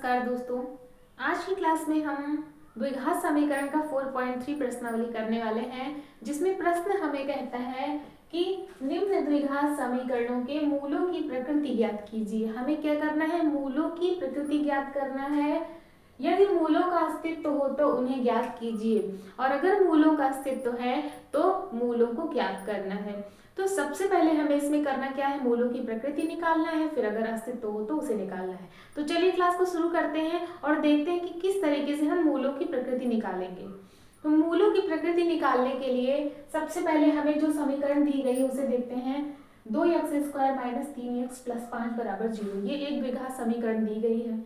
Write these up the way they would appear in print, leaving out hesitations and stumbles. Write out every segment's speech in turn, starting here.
नमस्कार दोस्तों। आज की क्लास में हम द्विघात समीकरण का 4.3 प्रश्नावली करने वाले हैं, जिसमें प्रश्न हमें कहता है कि निम्न द्विघात समीकरणों के मूलों की प्रकृति ज्ञात कीजिए। हमें क्या करना है? मूलों की प्रकृति ज्ञात करना है। यदि मूलों का अस्तित्व हो तो उन्हें ज्ञात कीजिए, और अगर मूलों का अस्तित्व है तो मूलों को ज्ञात करना है। तो सबसे पहले हमें इसमें करना क्या है? मूलों की प्रकृति निकालना है, फिर अगर अस्तित्व हो तो उसे निकालना है। तो चलिए क्लास को शुरू करते हैं और देखते हैं कि किस तरीके से हम मूलों की प्रकृति निकालेंगे। तो मूलों की प्रकृति निकालने के लिए सबसे पहले हमें जो समीकरण दी गई है उसे देखते हैं। 2x² माइनस 3x प्लस 5 बराबर 0, ये एक द्विघात समीकरण दी गई है।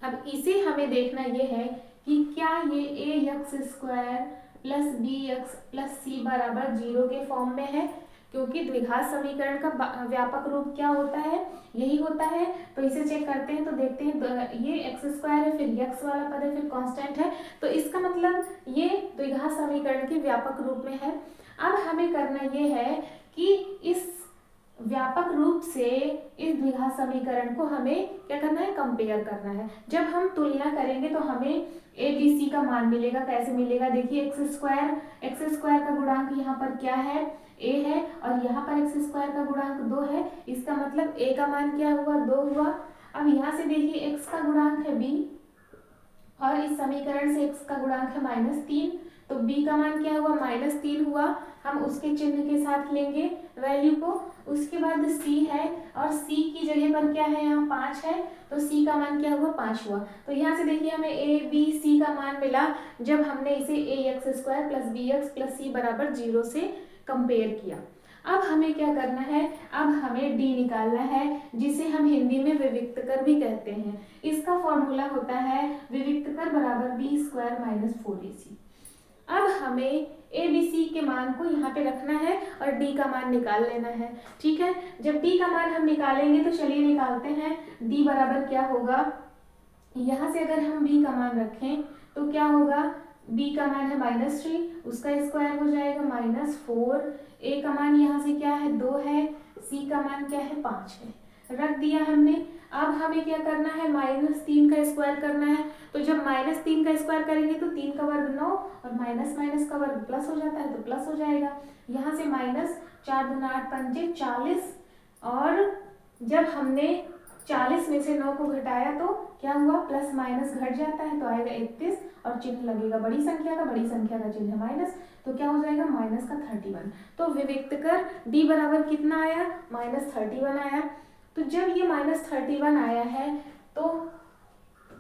अब इसे हमें देखना यह है कि क्या ये ax² plus bx plus c बराबर 0 के फॉर्म में है, क्योंकि द्विघात समीकरण का व्यापक रूप क्या होता है? यही होता है। तो इसे चेक करते हैं, तो देखते हैं ये x² है, फिर x वाला पद है, फिर कांस्टेंट है, तो इसका मतलब ये द्विघात समीकरण के व्यापक रूप में है। अब हमें करना ये है कि इस व्यापक रूप से इस द्विघात समीकरण को हमें क्या करना है? कंपेयर करना है। जब हम तुलना करेंगे तो हमें ए बी सी का मान मिलेगा। कैसे मिलेगा? देखिए x² का गुणांक यहाँ पर क्या है? a है, और यहाँ पर x² का गुणांक 2 है। इसका मतलब a का मान क्या हुआ? 2 हुआ। अब यहाँ से देखिए x का गुणांक है b, और इस समीकरण से x का गुणांक है -3, तो b का मान क्या हुआ? -3 हुआ। हम उसके चिन्ह के साथ लेंगे वैल्यू को। उसके बाद c है, और c की जगह पर क्या है? यहाँ 5 है, तो c का मान क्या हुआ? 5 हुआ। तो यहाँ से देखिए हमें a b c का मान मिला जब हमने इसे ax² plus bx plus c बराबर 0 से कंपेयर किया। अब हमें क्या करना है? अब हमें d निकालना है, जिसे हम हिंदी में विविक्त कर भी कहते हैं। इसका फॉर्मूला होता है विविक्त कर बराबर b² माइनस 4ac। अब हमें ए बी सी के मान को यहाँ पे रखना है और d का मान निकाल लेना है। ठीक है, जब d का मान हम निकालेंगे तो चलिए निकालते हैं। d बराबर क्या होगा? यहाँ से अगर हम b का मान रखें तो क्या होगा? b का मान है -3, उसका स्क्वायर हो जाएगा -4। a का मान यहाँ से क्या है? 2 है। c का मान क्या है? 5 है। रख दिया हमने। अब हमें क्या करना है? -3 का स्क्वायर करना है। तो जब -3 का स्क्वायर करेंगे तो 3 का वर्ग 9, और माइनस माइनस का वर्ग प्लस हो जाता है, तो प्लस हो जाएगा। यहाँ से -4 दूना 8 पंजे 40, और जब हमने 40 में से 9 को घटाया तो क्या हुआ? प्लस माइनस घट जाता है, तो आएगा 31, और चिन्ह लगेगा बड़ी संख्या का चिन्ह माइनस, तो क्या हो जाएगा? माइनस का 31। तो विविक्त कर d बराबर कितना आया? -31 आया। तो जब ये -31 आया है तो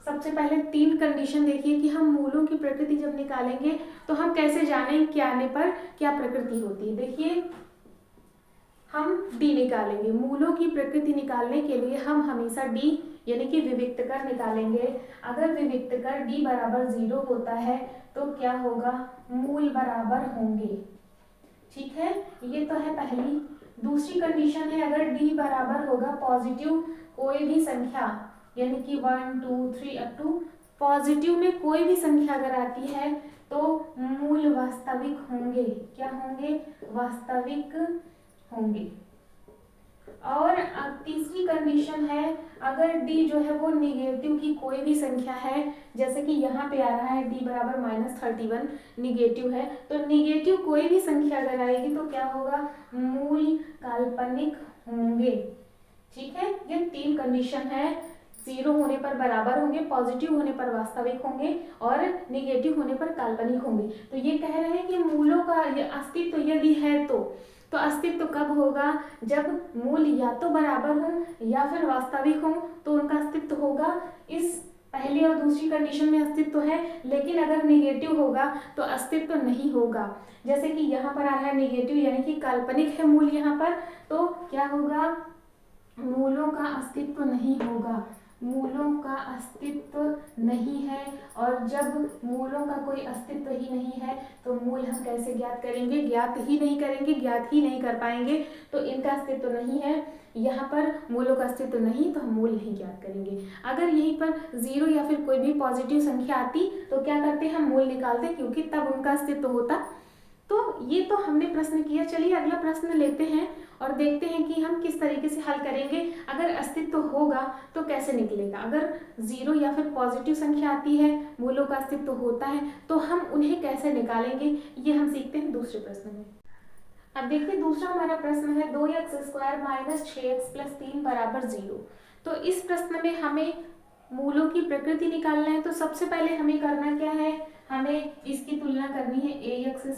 सबसे पहले 3 कंडीशन देखिए कि हम मूलों की प्रकृति जब निकालेंगे तो हम कैसे जानें कि आने पर क्या प्रकृति होती है। देखिए हम d निकालेंगे। मूलों की प्रकृति निकालने के लिए हम हमेशा d यानी कि विविक्त कर निकालेंगे। अगर विविक्त कर d बराबर 0 होता है तो क्या होगा? मूल बराबर होंगे। ठीक है, ये तो है पहली। दूसरी कंडीशन है, अगर d बराबर होगा पॉजिटिव कोई भी संख्या, यानी कि 1 2 3 अप टू पॉजिटिव में कोई भी संख्या अगर आती है तो मूल वास्तविक होंगे। क्या होंगे? वास्तविक होंगे। और अब तीसरी कंडीशन है, अगर d जो है वो निगेटिव की कोई भी संख्या है, जैसे कि यहाँ पे आ रहा है d बराबर -31 निगेटिव है, तो निगेटिव कोई भी संख्या अगर आएगी तो क्या होगा? मूल काल्पनिक होंगे। ठीक है, ये 3 कंडीशन है। 0 होने पर बराबर होंगे, पॉजिटिव होने पर वास्तविक होंगे, और निगेटिव होने पर काल्पनिक होंगे। तो ये कह रहे हैं कि मूलों का अस्तित्व यदि है तो अस्तित्व कब होगा? जब मूल या तो बराबर हो या फिर वास्तविक हो, तो उनका अस्तित्व होगा। इस पहली और दूसरी कंडीशन में अस्तित्व है, लेकिन अगर निगेटिव होगा तो अस्तित्व नहीं होगा। जैसे कि यहाँ पर आ रहा है निगेटिव, यानी कि काल्पनिक है मूल यहाँ पर, तो क्या होगा? मूलों का अस्तित्व नहीं होगा। मूलों का अस्तित्व नहीं है, और जब मूलों का कोई अस्तित्व ही नहीं है तो मूल हम कैसे ज्ञात करेंगे? ज्ञात ही नहीं करेंगे, ज्ञात ही नहीं कर पाएंगे। तो इनका अस्तित्व नहीं है, यहाँ पर मूलों का अस्तित्व नहीं, तो हम मूल नहीं ज्ञात करेंगे। अगर यहीं पर 0 या फिर कोई भी पॉजिटिव संख्या आती तो क्या करते? हम मूल निकालते, क्योंकि तब उनका अस्तित्व होता। तो ये तो हमने प्रश्न किया। चलिए अगला प्रश्न लेते हैं और देखते हैं कि हम किस तरीके से हल करेंगे। अगर अस्तित्व होगा तो कैसे निकलेगा। अगर जीरो या फिर पॉजिटिव संख्या आती है, मूलों का अस्तित्व होता है, तो हम उन्हें कैसे निकालेंगे, ये हम सीखते हैं दूसरे प्रश्न में। अब देखिए दूसरा हमारा प्रश्न है 2x² माइनस 6x प्लस 3 बराबर 0। तो इस प्रश्न में हमें मूलों की प्रकृति निकालना है। तो सबसे पहले हमें करना क्या है, हमें इसकी तुलना करनी है ax²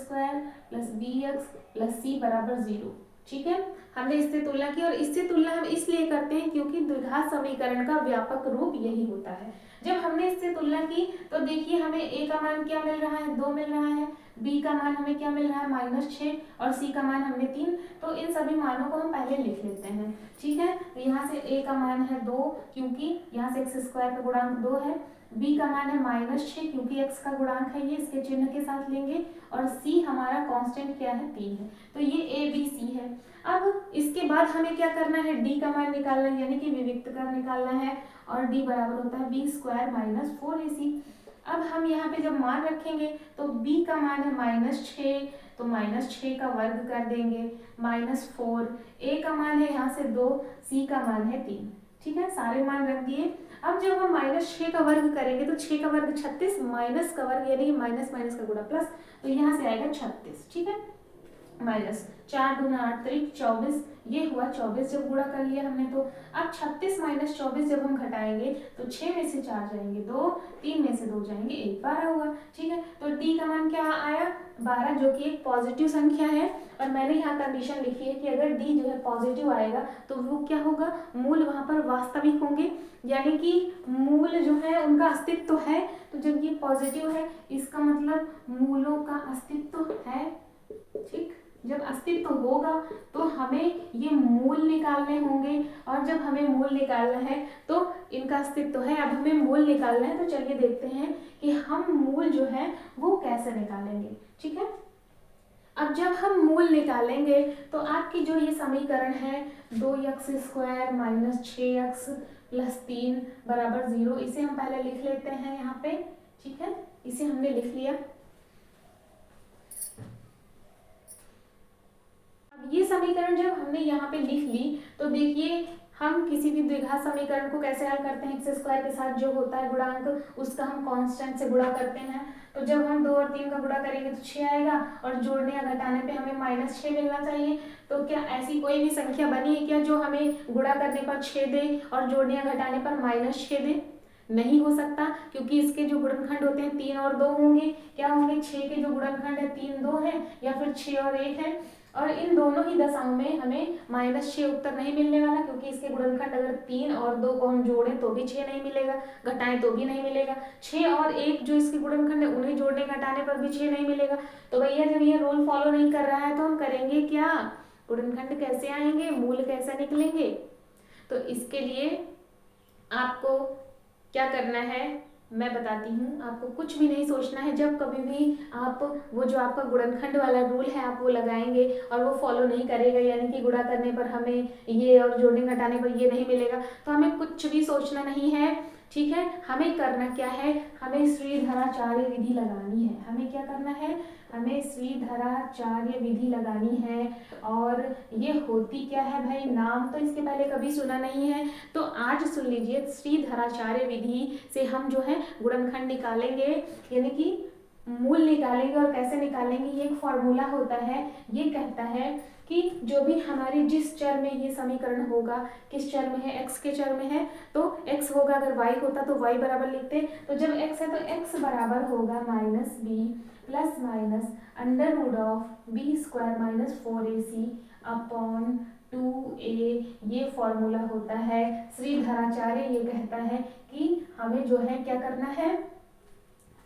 plus bx plus c बराबर 0। ठीक है, हमने इससे तुलना की और इससे तुलना हम इसलिए करते हैं क्योंकि द्विघात समीकरण का व्यापक रूप यही होता है। जब हमने इससे तुलना की तो देखिए हमें a का मान क्या मिल रहा है, 2 मिल रहा है, b का मान हमें क्या मिल रहा है, -6, और c का मान हमने 3। तो इन सभी मानों को हम पहले लिख लेते हैं। ठीक है, तो यहाँ से a का मान है 2 क्योंकि यहाँ से x² का गुणांक 2 है, b का मान है -6 क्योंकि x का गुणांक है ये, इसके चिन्ह के साथ लेंगे, और c हमारा कांस्टेंट क्या है, 3 है। तो ये a b c है। अब इसके बाद हमें क्या करना है, d का मान निकालना है, यानी कि विविक्त कर निकालना है, और d बराबर होता है b² माइनस 4ac। अब हम यहाँ पे जब मान रखेंगे तो b का मान है -6, तो -6 का वर्ग कर देंगे, -4, a का मान है यहाँ से 2, c का मान है 3। ठीक है, सारे मान रख दिए। अब जब हम -6 का वर्ग करेंगे तो 6 का वर्ग 36, माइनस का वर्ग यानी कि माइनस माइनस का गुणा प्लस, तो यहाँ से आएगा 36। ठीक है, माइनस 4 दूना 8 त्रिक 24, ये हुआ 24 जब गुणा कर लिया हमने। तो अब 36 माइनस 24 जब हम घटाएंगे तो 6 में से 4 जाएंगे 2, 3 में से 2 जाएंगे 1, 12 हुआ। ठीक है, तो d का मान क्या आया, 12, जो कि एक पॉजिटिव संख्या है। और मैंने यहाँ कंडीशन लिखी है कि अगर d जो है पॉजिटिव आएगा तो वो क्या होगा, मूल वहाँ पर वास्तविक होंगे, यानी कि मूल जो है उनका अस्तित्व है। तो जब ये पॉजिटिव है इसका मतलब मूलों का अस्तित्व है। ठीक, जब अस्तित्व होगा तो हमें ये मूल निकालने होंगे, और जब हमें मूल निकालना है तो इनका अस्तित्व है। अब हमें मूल निकालना है, तो चलिए देखते हैं कि हम मूल जो है वो कैसे निकालेंगे। ठीक है, अब जब हम मूल निकालेंगे तो आपकी जो ये समीकरण है 2x² माइनस 6x प्लस 3 बराबर 0, इसे हम पहले लिख लेते हैं यहाँ पे। ठीक है, इसे हमने लिख लिया। ये समीकरण जब हमने यहाँ पे लिख ली तो देखिए हम किसी भी द्विघात समीकरण को कैसे हल करते हैं, x² के साथ जो होता है गुणांक उसका हम कांस्टेंट से गुणा करते हैं। तो जब हम 2 और 3 का गुणा करेंगे तो 6 आएगा, और जोड़ने या घटाने पे हमें -6 मिलना चाहिए। तो क्या ऐसी कोई भी संख्या बनी है क्या जो हमें गुणा करने पर 6 दे और जोड़ने या घटाने पर -6 दे? नहीं हो सकता, क्योंकि इसके जो गुणनखंड होते हैं 3 और 2 होंगे। क्या होंगे, 6 के जो गुणनखंड है 3 2 है, या फिर 6 और 1 है, और इन दोनों ही दशाओं में हमें -6 उत्तर नहीं मिलने वाला, क्योंकि इसके गुणनखंड अगर 3 और 2 को हम जोड़ें तो भी 6 नहीं मिलेगा, घटाएं तो भी नहीं मिलेगा। 6 और 1 जो इसके गुणनखंड है उन्हें जोड़ने घटाने पर भी 6 नहीं मिलेगा। तो भैया जब ये रूल फॉलो नहीं कर रहा है तो हम करेंगे क्या, गुणनखंड कैसे आएंगे, मूल कैसे निकलेंगे? तो इसके लिए आपको क्या करना है मैं बताती हूँ। आपको कुछ भी नहीं सोचना है। जब कभी भी आप वो जो आपका गुणनखंड वाला रूल है आप वो लगाएंगे और वो फॉलो नहीं करेगा, यानी कि गुणा करने पर हमें ये और जोड़ने घटाने पर ये नहीं मिलेगा, तो हमें कुछ भी सोचना नहीं है। ठीक है, हमें करना क्या है, हमें श्रीधराचार्य विधि लगानी है। हमें क्या करना है, हमें श्रीधराचार्य विधि लगानी है। और ये होती क्या है भाई, नाम तो इसके पहले कभी सुना नहीं है, तो आज सुन लीजिए। श्रीधराचार्य विधि से हम जो है गुणनखंड निकालेंगे, यानी कि मूल निकालेंगे। और कैसे निकालेंगे, ये एक फॉर्मूला होता है, ये कहता है कि जो भी हमारी जिस चर में ये समीकरण होगा, किस चर में है, x के चर में है, तो x होगा, अगर y होता तो y बराबर लिखते। तो जब x है तो x बराबर होगा -b plus minus √b² minus 4ac upon 2a, ये फॉर्मूला होता है। श्रीधराचार्य ये कहता है कि हमें जो है क्या करना है,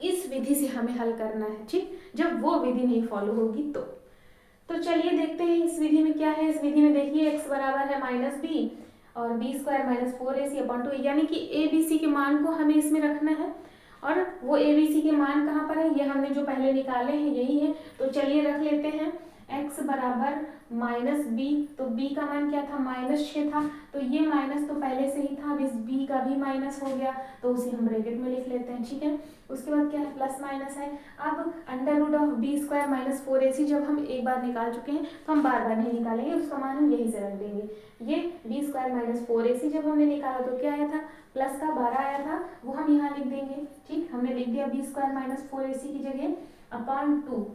इस विधि से हमें हल करना है। ठीक, जब वो विधि नहीं फॉलो होगी तो चलिए देखते हैं इस विधि में क्या है। इस विधि में देखिए x बराबर है -b और b² माइनस 4ac अपॉन 2, यानी कि abc के मान को हमें इसमें रखना है। और वो abc के मान कहाँ पर है, ये हमने जो पहले निकाले हैं यही है। तो चलिए रख लेते हैं, x बराबर माइनस बी, तो बी का मान क्या था, -6 था, तो ये माइनस तो पहले से ही था, अब इस बी का भी माइनस हो गया, तो उसे हम ब्रैकेट में लिख लेते हैं। ठीक है, उसके बाद क्या है, प्लस माइनस है। अब under root of b² - 4ac जब हम एक बार निकाल चुके हैं तो हम बार बार नहीं निकालेंगे, उसका मान हम यहीं से रख देंगे। ये b² - 4ac जब हमने निकाला तो क्या आया था, प्लस का 12 आया था, वो हम यहाँ लिख देंगे। ठीक, हमने लिख दिया b² - 4ac की जगह अपॉन 2।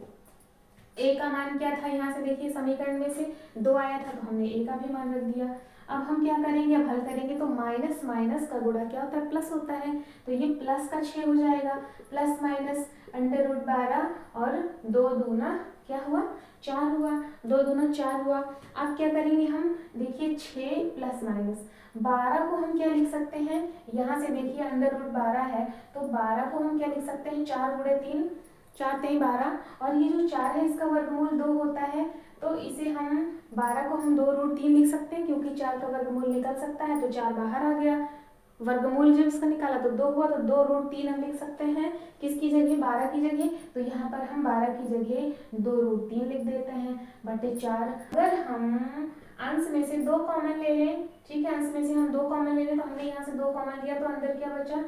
ए का मान क्या था, यहाँ से देखिए समीकरण में से 2 आया था, तो हमने ए का भी मान रख दिया। अब हम क्या करेंगे, अब हल करेंगे तो माइनस माइनस का गुणा क्या होता है, प्लस होता है, तो ये प्लस का 6 हो जाएगा, प्लस माइनस अंडर रूट 12 और 2 दूना क्या हुआ, 4 हुआ, 2 दूना 4 हुआ। अब क्या करेंगे हम, देखिए 6 प्लस माइनस 12 को हम क्या लिख सकते हैं, यहाँ से देखिए अंडर रूट 12 है, तो 12 को हम क्या लिख सकते हैं, 4 गुणे 3, 4 3 12, और ये जो 4 है इसका वर्गमूल 2 होता है, तो इसे हम 12 को हम 2√3 लिख सकते हैं, क्योंकि 4 का वर्गमूल निकल सकता है, तो 4 बाहर आ गया, वर्गमूल जब इसका निकाला तो 2 हुआ, तो 2√3 हम लिख सकते हैं, किसकी जगह, 12 की जगह, तो यहाँ पर हम 12 की जगह 2√3 लिख देते हैं बटे 4। अगर हम अंश में से 2 कॉमन ले लें, ठीक है, अंश में से हम 2 कॉमन ले लें, तो हमने यहाँ से 2 कॉमन लिया, तो अंदर क्या बचा,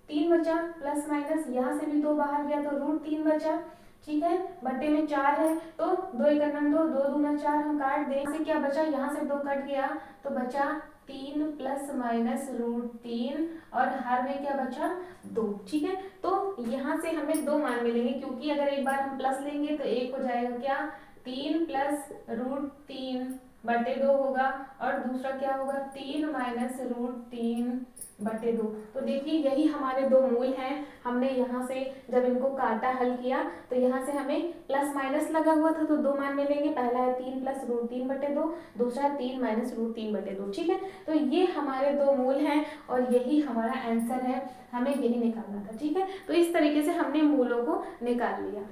3 बचा, प्लस माइनस यहाँ से भी 2 बाहर गया, तो √3 बचा। ठीक है, बटे में 4 है, तो 2 × 2, 2 दूना 4 हम काट दें, यहाँ से क्या बचा, यहाँ से 2 कट गया, तो बचा 3 प्लस माइनस √3, और हर में क्या बचा, 2। ठीक है, तो यहाँ से हमें 2 मान मिलेंगे, क्योंकि अगर एक बार हम प्लस लेंगे तो एक हो जाएगा क्या, 3 प्लस √3 बटे 2 होगा, और दूसरा क्या होगा, 3 माइनस √3 बटे 2। तो देखिए यही हमारे 2 मूल हैं। हमने यहाँ से जब इनको काटा, हल किया, तो यहाँ से हमें प्लस माइनस लगा हुआ था, तो 2 मान मिलेंगे, पहला है 3 प्लस √3 बटे 2, दूसरा है 3 माइनस √3 बटे 2। ठीक है, तो ये हमारे 2 मूल हैं और यही हमारा आंसर है, हमें यही निकालना था। ठीक है, तो इस तरीके से हमने मूलों को निकाल लिया।